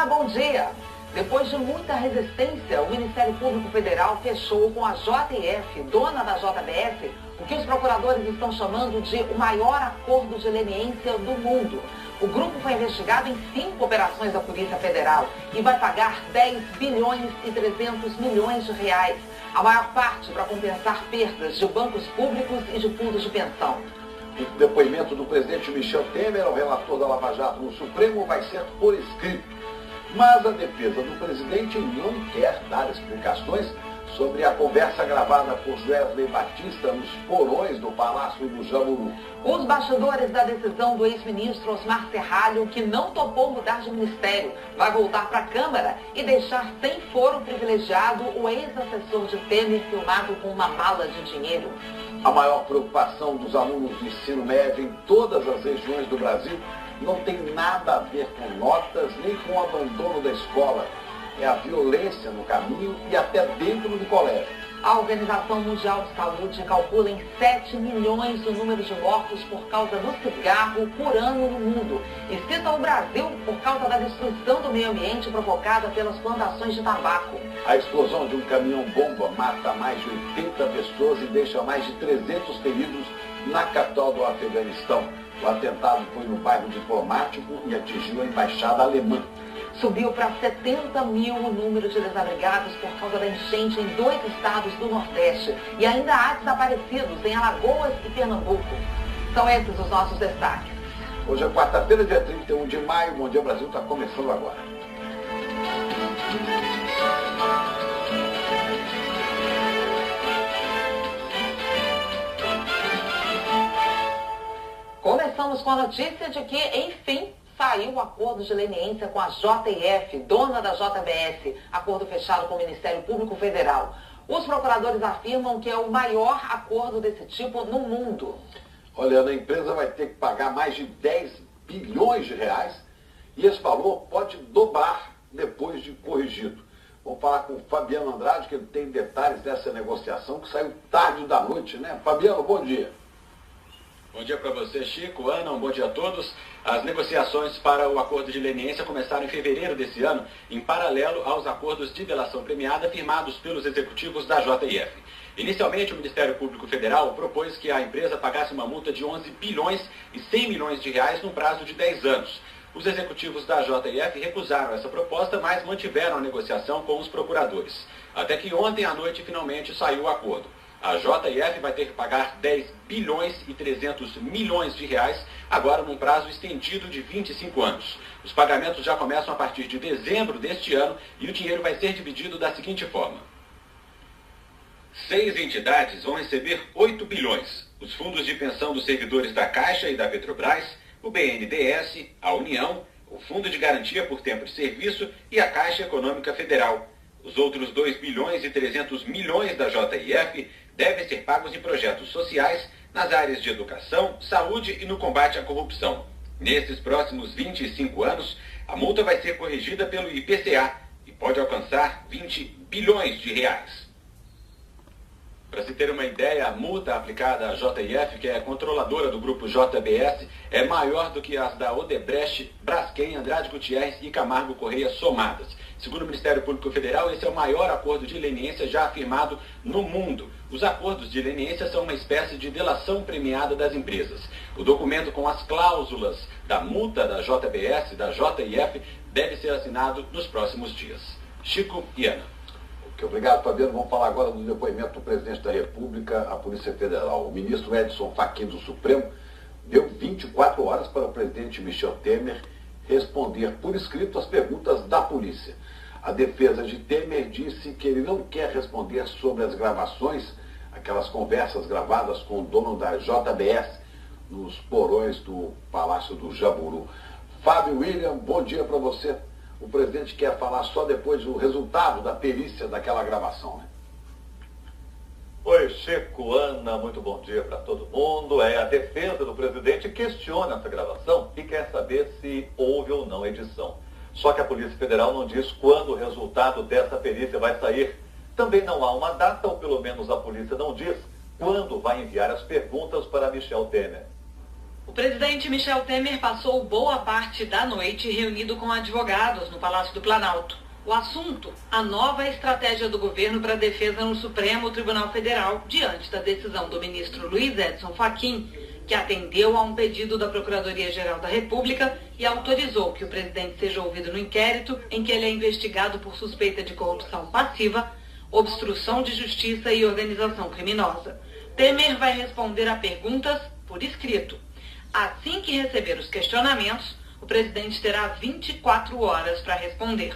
Olá, bom dia. Depois de muita resistência, o Ministério Público Federal fechou com a JF, dona da JBS, o que os procuradores estão chamando de o maior acordo de leniência do mundo. O grupo foi investigado em 5 operações da Polícia Federal e vai pagar 10 bilhões e 300 milhões de reais, a maior parte para compensar perdas de bancos públicos e de fundos de pensão. O depoimento do presidente Michel Temer ao relator da Lava Jato no Supremo vai ser por escrito. Mas a defesa do presidente não quer dar explicações sobre a conversa gravada por Wesley Batista nos porões do Palácio do Jaburu. Os bastidores da decisão do ex-ministro Osmar Serralho, que não topou mudar de ministério, vai voltar para a Câmara e deixar sem foro privilegiado o ex-assessor de Temer filmado com uma mala de dinheiro. A maior preocupação dos alunos de ensino médio em todas as regiões do Brasil não tem nada a ver com notas nem com o abandono da escola. É a violência no caminho e até dentro do colégio. A Organização Mundial de Saúde calcula em 7 milhões o número de mortos por causa do cigarro por ano no mundo. E cita o Brasil por causa da destruição do meio ambiente provocada pelas plantações de tabaco. A explosão de um caminhão-bomba mata mais de 80 pessoas e deixa mais de 300 feridos na capital do Afeganistão. O atentado foi no bairro Diplomático e atingiu a embaixada alemã. Subiu para 70 mil o número de desabrigados por causa da enchente em 2 estados do Nordeste. E ainda há desaparecidos em Alagoas e Pernambuco. São esses os nossos destaques. Hoje é quarta-feira, dia 31 de maio. Bom Dia Brasil está começando agora. Começamos com a notícia de que, enfim, saiu o acordo de leniência com a JF, dona da JBS, acordo fechado com o Ministério Público Federal. Os procuradores afirmam que é o maior acordo desse tipo no mundo. Olha, a empresa vai ter que pagar mais de 10 bilhões de reais e esse valor pode dobrar depois de corrigido. Vamos falar com o Fabiano Andrade, que ele tem detalhes dessa negociação que saiu tarde da noite, né? Fabiano, bom dia. Bom dia para você, Chico, Ana, um bom dia a todos. As negociações para o acordo de leniência começaram em fevereiro desse ano, em paralelo aos acordos de delação premiada firmados pelos executivos da JF. Inicialmente, o Ministério Público Federal propôs que a empresa pagasse uma multa de 11 bilhões e 100 milhões de reais num prazo de 10 anos. Os executivos da JF recusaram essa proposta, mas mantiveram a negociação com os procuradores. Até que ontem à noite, finalmente, saiu o acordo. A JF vai ter que pagar 10 bilhões e 300 milhões de reais, agora num prazo estendido de 25 anos. Os pagamentos já começam a partir de dezembro deste ano e o dinheiro vai ser dividido da seguinte forma. 6 entidades vão receber 8 bilhões. Os fundos de pensão dos servidores da Caixa e da Petrobras, o BNDES, a União, o Fundo de Garantia por Tempo de Serviço e a Caixa Econômica Federal. Os outros 2 bilhões e 300 milhões da JF devem ser pagos em projetos sociais nas áreas de educação, saúde e no combate à corrupção. Nesses próximos 25 anos, a multa vai ser corrigida pelo IPCA e pode alcançar 20 bilhões de reais. Para se ter uma ideia, a multa aplicada à JF, que é controladora do grupo JBS, é maior do que as da Odebrecht, Braskem, Andrade Gutierrez e Camargo Correia somadas. Segundo o Ministério Público Federal, esse é o maior acordo de leniência já firmado no mundo. Os acordos de leniência são uma espécie de delação premiada das empresas. O documento com as cláusulas da multa da JBS, da JF, deve ser assinado nos próximos dias. Chico e Ana. Obrigado, Fabiano. Vamos falar agora do depoimento do presidente da República à Polícia Federal. O ministro Edson Fachin do Supremo deu 24 horas para o presidente Michel Temer responder por escrito as perguntas da polícia. A defesa de Temer disse que ele não quer responder sobre as gravações, aquelas conversas gravadas com o dono da JBS nos porões do Palácio do Jaburu. Fábio William, bom dia para você. O presidente quer falar só depois do resultado da perícia daquela gravação, né? Oi, Chico, Ana, muito bom dia para todo mundo. A defesa do presidente questiona essa gravação e quer saber se houve ou não edição. Só que a Polícia Federal não diz quando o resultado dessa perícia vai sair. Também não há uma data, ou pelo menos a polícia não diz, quando vai enviar as perguntas para Michel Temer. O presidente Michel Temer passou boa parte da noite reunido com advogados no Palácio do Planalto. O assunto, a nova estratégia do governo para a defesa no Supremo Tribunal Federal, diante da decisão do ministro Luiz Edson Fachin, que atendeu a um pedido da Procuradoria-Geral da República e autorizou que o presidente seja ouvido no inquérito em que ele é investigado por suspeita de corrupção passiva, obstrução de justiça e organização criminosa. Temer vai responder a perguntas por escrito. Assim que receber os questionamentos, o presidente terá 24 horas para responder.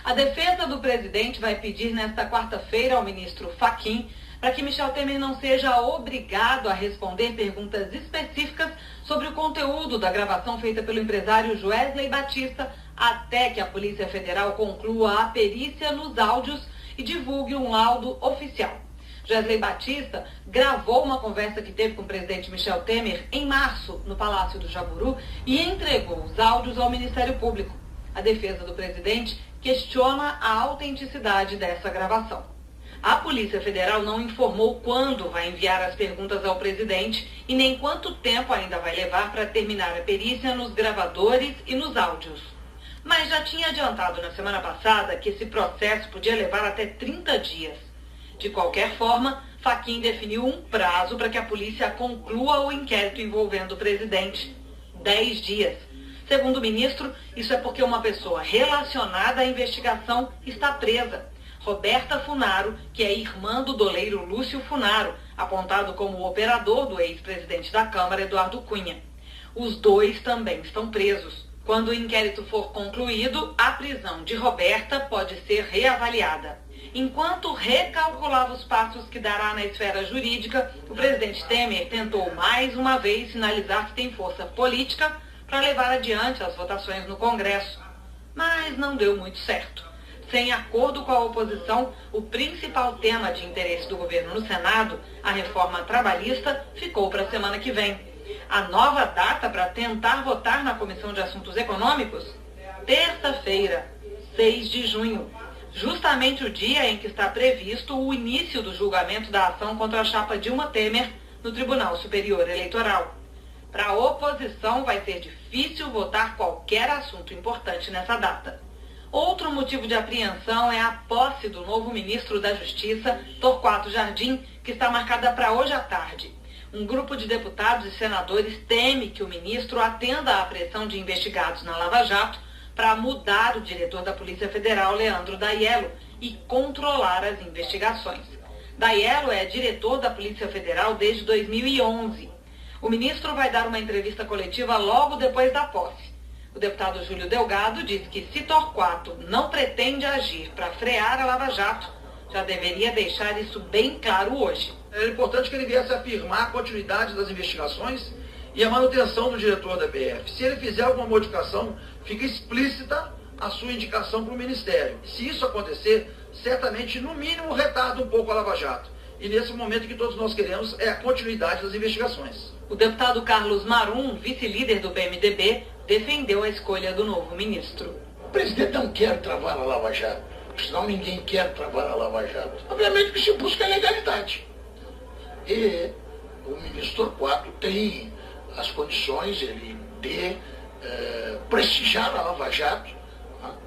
A defesa do presidente vai pedir nesta quarta-feira ao ministro Fachin para que Michel Temer não seja obrigado a responder perguntas específicas sobre o conteúdo da gravação feita pelo empresário Joesley Batista até que a Polícia Federal conclua a perícia nos áudios e divulgue um laudo oficial. Joesley Batista gravou uma conversa que teve com o presidente Michel Temer em março no Palácio do Jaburu e entregou os áudios ao Ministério Público. A defesa do presidente questiona a autenticidade dessa gravação. A Polícia Federal não informou quando vai enviar as perguntas ao presidente e nem quanto tempo ainda vai levar para terminar a perícia nos gravadores e nos áudios. Mas já tinha adiantado na semana passada que esse processo podia levar até 30 dias. De qualquer forma, Fachin definiu um prazo para que a polícia conclua o inquérito envolvendo o presidente. 10 dias. Segundo o ministro, isso é porque uma pessoa relacionada à investigação está presa. Roberta Funaro, que é irmã do doleiro Lúcio Funaro, apontado como o operador do ex-presidente da Câmara, Eduardo Cunha. Os dois também estão presos. Quando o inquérito for concluído, a prisão de Roberta pode ser reavaliada. Enquanto recalculava os passos que dará na esfera jurídica, o presidente Temer tentou mais uma vez sinalizar que tem força política para levar adiante as votações no Congresso. Mas não deu muito certo. Sem acordo com a oposição, o principal tema de interesse do governo no Senado, a reforma trabalhista, ficou para a semana que vem. A nova data para tentar votar na Comissão de Assuntos Econômicos? Terça-feira, 6 de junho. Justamente o dia em que está previsto o início do julgamento da ação contra a chapa Dilma Temer no Tribunal Superior Eleitoral. Para a oposição vai ser difícil votar qualquer assunto importante nessa data. Outro motivo de apreensão é a posse do novo ministro da Justiça, Torquato Jardim, que está marcada para hoje à tarde. Um grupo de deputados e senadores teme que o ministro atenda à pressão de investigados na Lava Jato para mudar o diretor da Polícia Federal, Leandro Daiello, e controlar as investigações. Daiello é diretor da Polícia Federal desde 2011. O ministro vai dar uma entrevista coletiva logo depois da posse. O deputado Júlio Delgado disse que se Torquato não pretende agir para frear a Lava Jato, já deveria deixar isso bem claro hoje. É importante que ele viesse afirmar a continuidade das investigações e a manutenção do diretor da PF. Se ele fizer alguma modificação, fica explícita a sua indicação para o Ministério. Se isso acontecer, certamente, no mínimo, retarda um pouco a Lava Jato. E nesse momento que todos nós queremos é a continuidade das investigações. O deputado Carlos Marum, vice-líder do PMDB, defendeu a escolha do novo ministro. O presidente não quer travar a Lava Jato, senão ninguém quer travar a Lava Jato. Obviamente que se busca a legalidade. E o ministro Torquato tem as condições de prestigiar a Lava Jato,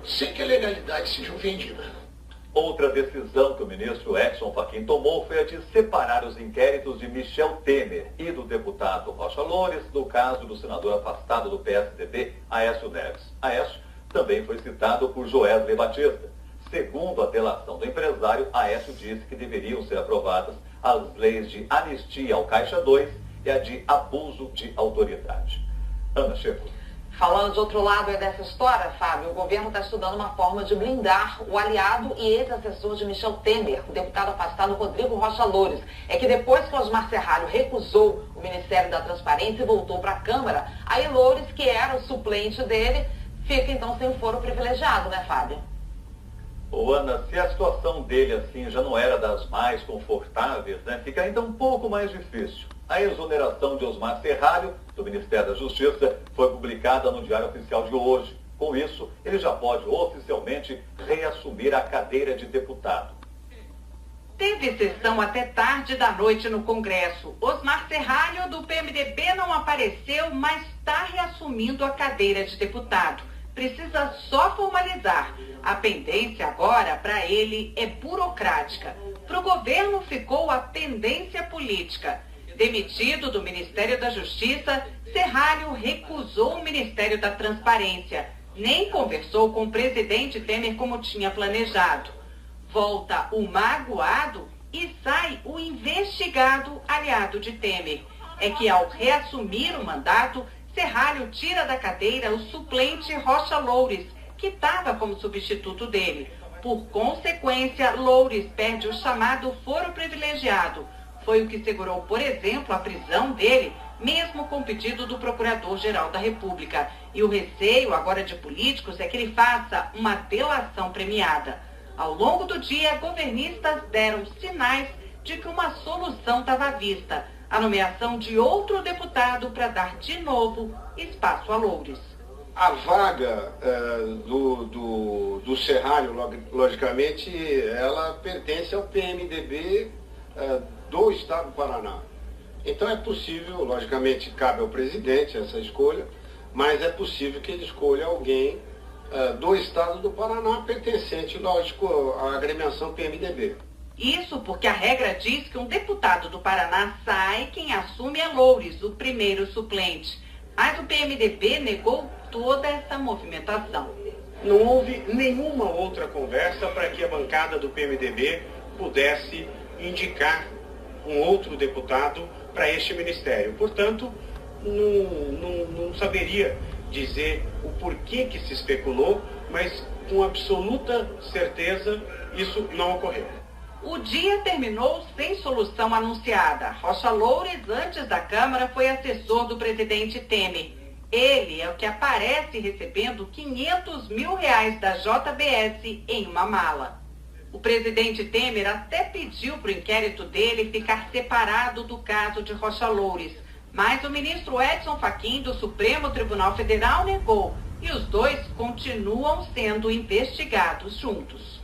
sem que a legalidade seja ofendida. Outra decisão que o ministro Edson Fachin tomou foi a de separar os inquéritos de Michel Temer e do deputado Rocha Loures do caso do senador afastado do PSDB, Aécio Neves. Aécio também foi citado por Joesley Batista. Segundo a delação do empresário, Aécio disse que deveriam ser aprovadas as leis de anistia ao Caixa 2 e a de abuso de autoridade. Ana Checo. Falando de outro lado dessa história, Fábio, o governo está estudando uma forma de blindar o aliado e ex-assessor de Michel Temer, o deputado afastado Rodrigo Rocha Loures. É que depois que Osmar Serralho recusou o Ministério da Transparência e voltou para a Câmara, aí Loures, que era o suplente dele, fica então sem foro privilegiado, né, Fábio? Ô Ana, se a situação dele assim já não era das mais confortáveis, né, fica ainda um pouco mais difícil. A exoneração de Osmar Serralho, do Ministério da Justiça, foi publicada no Diário Oficial de hoje. Com isso, ele já pode oficialmente reassumir a cadeira de deputado. Teve sessão até tarde da noite no Congresso. Osmar Serralho, do PMDB, não apareceu, mas está reassumindo a cadeira de deputado. Precisa só formalizar. A pendência agora, para ele, é burocrática. Para o governo ficou a pendência política. Demitido do Ministério da Justiça, Serralho recusou o Ministério da Transparência. Nem conversou com o presidente Temer como tinha planejado. Volta o magoado e sai o investigado aliado de Temer. É que ao reassumir o mandato, Serralho tira da cadeira o suplente Rocha Loures, que estava como substituto dele. Por consequência, Loures perde o chamado foro privilegiado. Foi o que segurou, por exemplo, a prisão dele, mesmo com pedido do Procurador-Geral da República. E o receio agora de políticos é que ele faça uma delação premiada. Ao longo do dia, governistas deram sinais de que uma solução estava à vista. A nomeação de outro deputado para dar de novo espaço a Loures. A vaga do Serralho, logicamente, ela pertence ao PMDB do Estado do Paraná. Então é possível, logicamente, cabe ao presidente essa escolha, mas é possível que ele escolha alguém do Estado do Paraná, pertencente, lógico, à agremiação PMDB. Isso porque a regra diz que um deputado do Paraná sai, quem assume é Loures, o primeiro suplente. Mas o PMDB negou toda essa movimentação. Não houve nenhuma outra conversa para que a bancada do PMDB pudesse indicar um outro deputado para este ministério. Portanto, não saberia dizer o porquê que se especulou, mas com absoluta certeza isso não ocorreu. O dia terminou sem solução anunciada. Rocha Loures, antes da Câmara, foi assessor do presidente Temer. Ele é o que aparece recebendo R$500 mil da JBS em uma mala. O presidente Temer até pediu para o inquérito dele ficar separado do caso de Rocha Loures, mas o ministro Edson Fachin, do Supremo Tribunal Federal, negou, e os dois continuam sendo investigados juntos.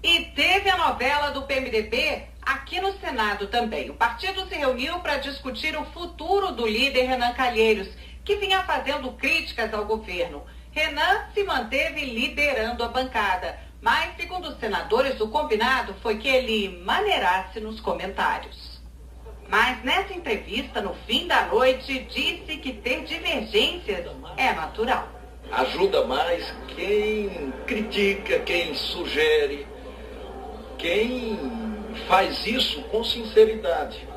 E teve a novela do PMDB aqui no Senado também. O partido se reuniu para discutir o futuro do líder Renan Calheiros, que vinha fazendo críticas ao governo. Renan se manteve liderando a bancada, mas, segundo os senadores, o combinado foi que ele maneirasse nos comentários. Mas nessa entrevista, no fim da noite, disse que ter divergências é natural. Ajuda mais quem critica, quem sugere, quem faz isso com sinceridade.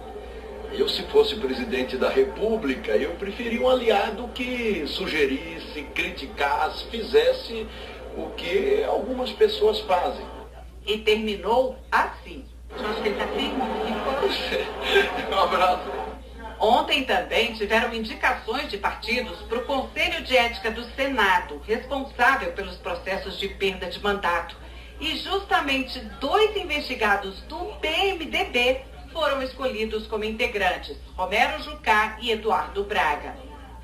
Eu, se fosse presidente da República, eu preferia um aliado que sugerisse, criticasse, fizesse o que algumas pessoas fazem. E terminou assim. Acho que ele está firme. Um abraço. Ontem também tiveram indicações de partidos para o Conselho de Ética do Senado, responsável pelos processos de perda de mandato. E justamente 2 investigados do PMDB foram escolhidos como integrantes, Romero Jucá e Eduardo Braga.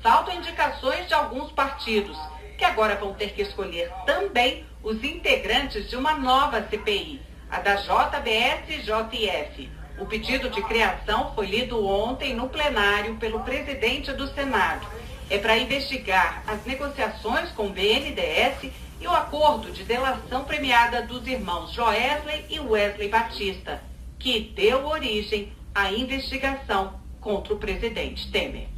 Faltam indicações de alguns partidos, que agora vão ter que escolher também os integrantes de uma nova CPI, a da JBS e JF. O pedido de criação foi lido ontem no plenário pelo presidente do Senado. É para investigar as negociações com o BNDES e o acordo de delação premiada dos irmãos Joesley e Wesley Batista, que deu origem à investigação contra o presidente Temer.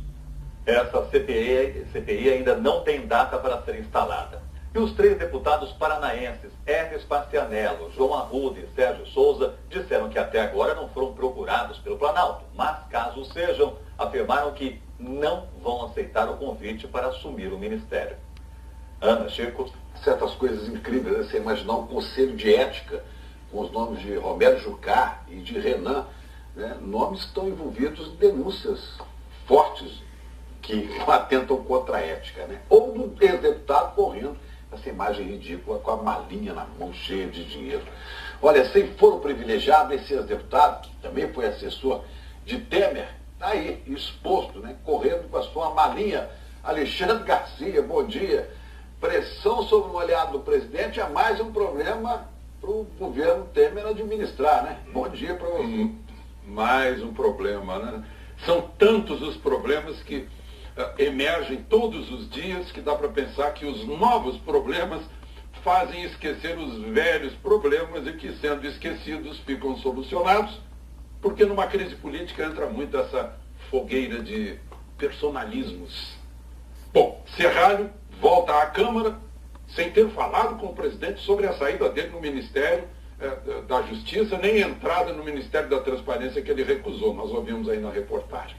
Essa CPI ainda não tem data para ser instalada. E os 3 deputados paranaenses, Hermes Parcianello, João Arruda e Sérgio Souza, disseram que até agora não foram procurados pelo Planalto, mas caso sejam, afirmaram que não vão aceitar o convite para assumir o ministério. Ana, Chico. Certas coisas incríveis, né? Você imaginar um conselho de ética com os nomes de Romero Jucá e de Renan, né? Nomes que estão envolvidos em denúncias fortes que atentam contra a ética, né? Ou do ex-deputado correndo essa imagem ridícula com a malinha na mão cheia de dinheiro. Olha, sem foro privilegiado, esse ex-deputado, que também foi assessor de Temer, está aí, exposto, né? Correndo com a sua malinha. Alexandre Garcia, bom dia. Pressão sobre o aliado do presidente é mais um problema para o governo Temer administrar, né? Bom dia para você. Mais um problema, né? São tantos os problemas que emergem todos os dias que dá para pensar que os novos problemas fazem esquecer os velhos problemas e que, sendo esquecidos, ficam solucionados, porque numa crise política entra muito essa fogueira de personalismos. Bom, Serralho volta à Câmara sem ter falado com o presidente sobre a saída dele no Ministério da Justiça, nem entrada no Ministério da Transparência, que ele recusou. Nós ouvimos aí na reportagem.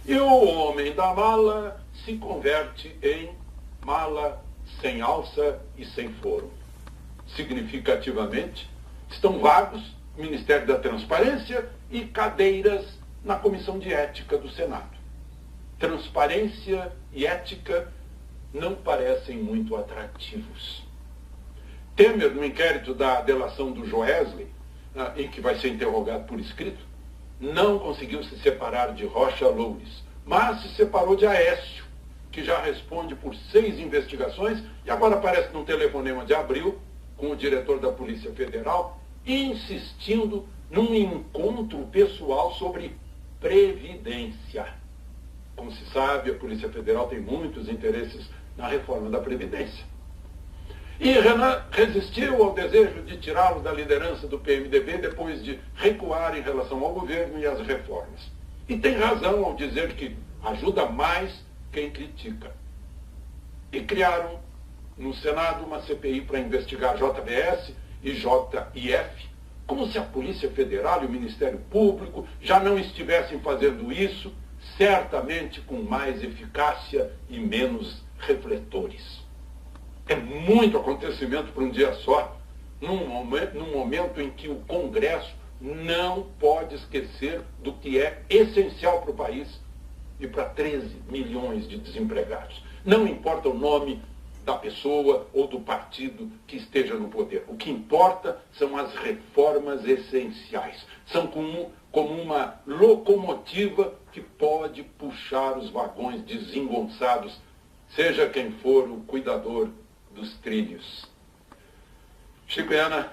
E o homem da mala se converte em mala sem alça e sem foro. Significativamente, estão vagos o Ministério da Transparência e cadeiras na Comissão de Ética do Senado. Transparência e ética não parecem muito atrativos. Temer, no inquérito da delação do Joesley, em que vai ser interrogado por escrito, não conseguiu se separar de Rocha Loures, mas se separou de Aécio, que já responde por 6 investigações e agora aparece num telefonema de abril com o diretor da Polícia Federal, insistindo num encontro pessoal sobre previdência. Como se sabe, a Polícia Federal tem muitos interesses na reforma da Previdência. E Renan resistiu ao desejo de tirá-lo da liderança do PMDB depois de recuar em relação ao governo e às reformas. E tem razão ao dizer que ajuda mais quem critica. E criaram no Senado uma CPI para investigar JBS e JIF, como se a Polícia Federal e o Ministério Público já não estivessem fazendo isso, certamente com mais eficácia e menos refletores. É muito acontecimento para um dia só, num momento em que o Congresso não pode esquecer do que é essencial para o país e para 13 milhões de desempregados. Não importa o nome da pessoa ou do partido que esteja no poder. O que importa são as reformas essenciais. São como uma locomotiva que pode puxar os vagões desengonçados, seja quem for o cuidador dos trilhos. Chico e Ana,